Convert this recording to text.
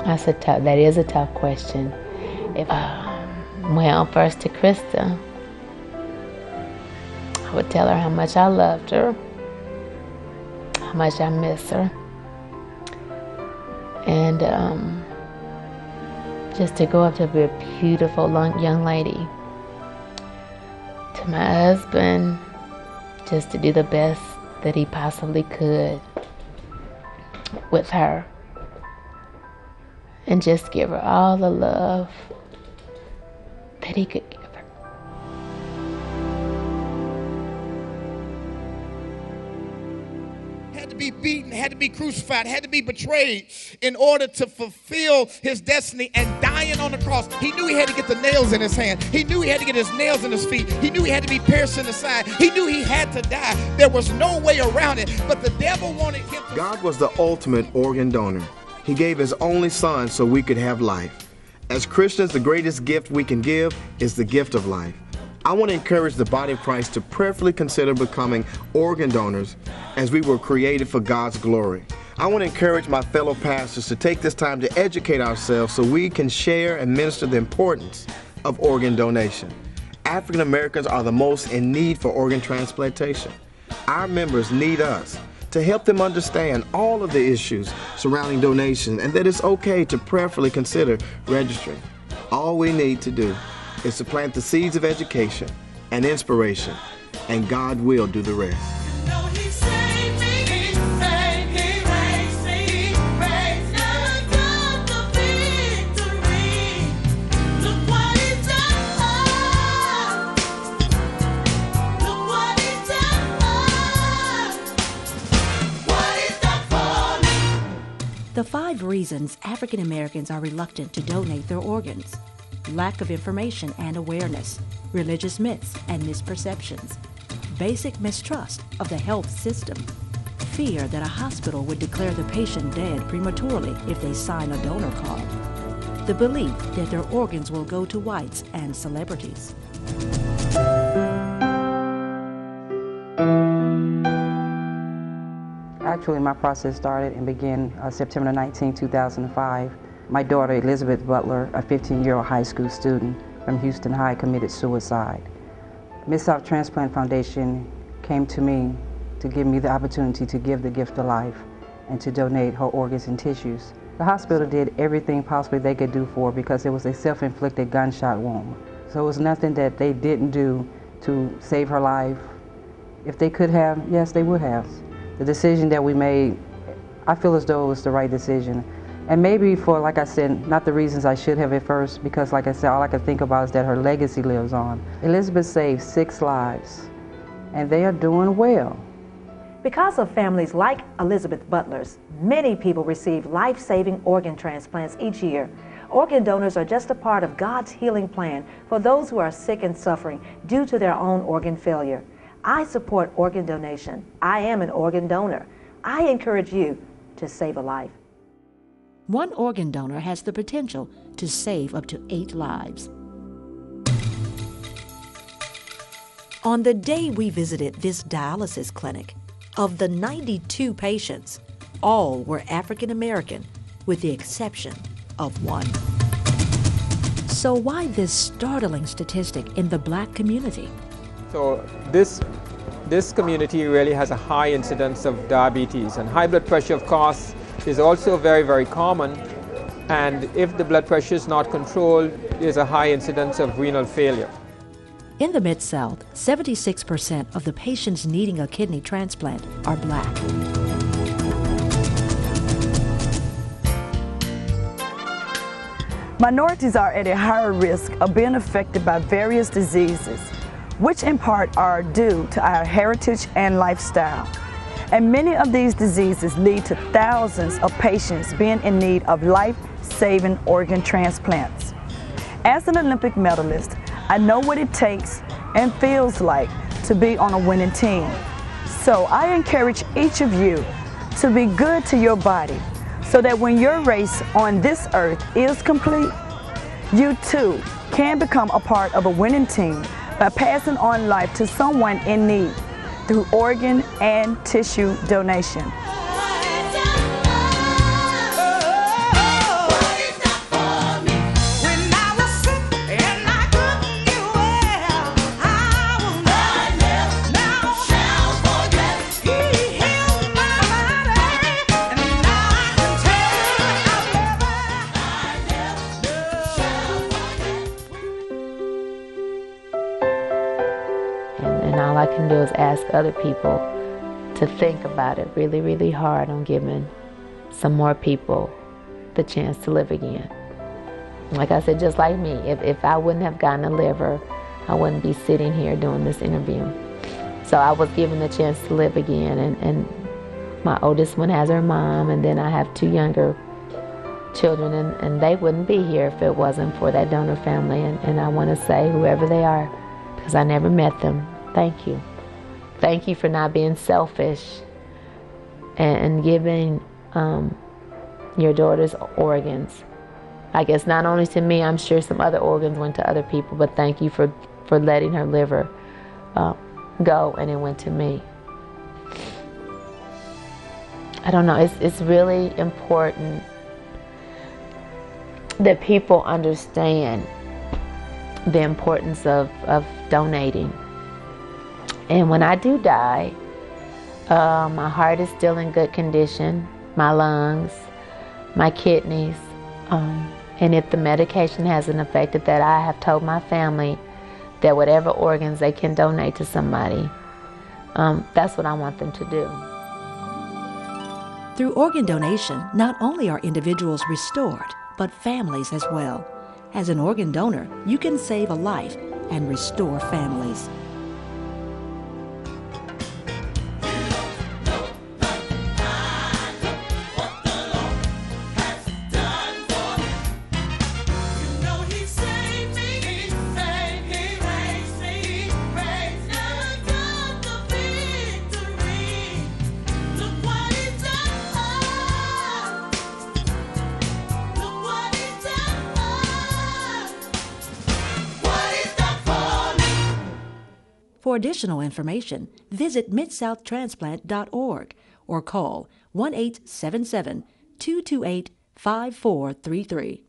That is a tough question. Well, first to Krista, I would tell her how much I loved her, how much I miss her, and just to go up to a beautiful young lady. To my husband, just to do the best that he possibly could with her, and just give her all the love that he could give her. Had to be beaten, had to be crucified, had to be betrayed in order to fulfill his destiny, and dying on the cross. He knew he had to get the nails in his hand. He knew he had to get his nails in his feet. He knew he had to be pierced in the side. He knew he had to die. There was no way around it, but the devil wanted him to... God was the ultimate organ donor. He gave his only son so we could have life. As Christians, the greatest gift we can give is the gift of life. I want to encourage the body of Christ to prayerfully consider becoming organ donors, as we were created for God's glory. I want to encourage my fellow pastors to take this time to educate ourselves so we can share and minister the importance of organ donation. African Americans are the most in need for organ transplantation. Our members need us to help them understand all of the issues surrounding donation, and that it's okay to prayerfully consider registering. All we need to do is to plant the seeds of education and inspiration, and God will do the rest. The 5 reasons African Americans are reluctant to donate their organs: lack of information and awareness, religious myths and misperceptions, basic mistrust of the health system, fear that a hospital would declare the patient dead prematurely if they sign a donor card, the belief that their organs will go to whites and celebrities. Actually, my process started and began September 19, 2005. My daughter, Elizabeth Butler, a 15-year-old high school student from Houston High, committed suicide. Mid-South Transplant Foundation came to me to give me the opportunity to give the gift of life and to donate her organs and tissues. The hospital did everything possibly they could do for her because it was a self-inflicted gunshot wound. So it was nothing that they didn't do to save her life. If they could have, yes, they would have. The decision that we made, I feel as though it was the right decision. And maybe for, like I said, not the reasons I should have at first, because like I said, all I could think about is that her legacy lives on. Elizabeth saved 6 lives, and they are doing well. Because of families like Elizabeth Butler's, many people receive life-saving organ transplants each year. Organ donors are just a part of God's healing plan for those who are sick and suffering due to their own organ failure. I support organ donation. I am an organ donor. I encourage you to save a life. One organ donor has the potential to save up to 8 lives. On the day we visited this dialysis clinic, of the 92 patients, all were African American, with the exception of one. So why this startling statistic in the Black community? So this community really has a high incidence of diabetes, and high blood pressure, of course, is also very, very common. And if the blood pressure is not controlled, there's a high incidence of renal failure. In the Mid-South, 76% of the patients needing a kidney transplant are Black. Minorities are at a higher risk of being affected by various diseases, which in part are due to our heritage and lifestyle. And many of these diseases lead to thousands of patients being in need of life-saving organ transplants. As an Olympic medalist, I know what it takes and feels like to be on a winning team. So I encourage each of you to be good to your body so that when your race on this earth is complete, you too can become a part of a winning team by passing on life to someone in need through organ and tissue donation. can do is ask other people to think about it really, really hard on giving some more people the chance to live again. Like I said, just like me, if I wouldn't have gotten a liver, I wouldn't be sitting here doing this interview. So I was given the chance to live again, and my oldest one has her mom, and then I have 2 younger children, and they wouldn't be here if it wasn't for that donor family. And I want to say, whoever they are, because I never met them, thank you. Thank you for not being selfish and giving your daughter's organs. I guess not only to me, I'm sure some other organs went to other people, but thank you for letting her liver go, and it went to me. I don't know, it's really important that people understand the importance of donating. And when I do die, my heart is still in good condition, my lungs, my kidneys, and if the medication hasn't affected that, I have told my family that whatever organs they can donate to somebody, that's what I want them to do. Through organ donation, not only are individuals restored, but families as well. As an organ donor, you can save a life and restore families. For additional information, visit MidSouthTransplant.org or call 1-877-228-5433.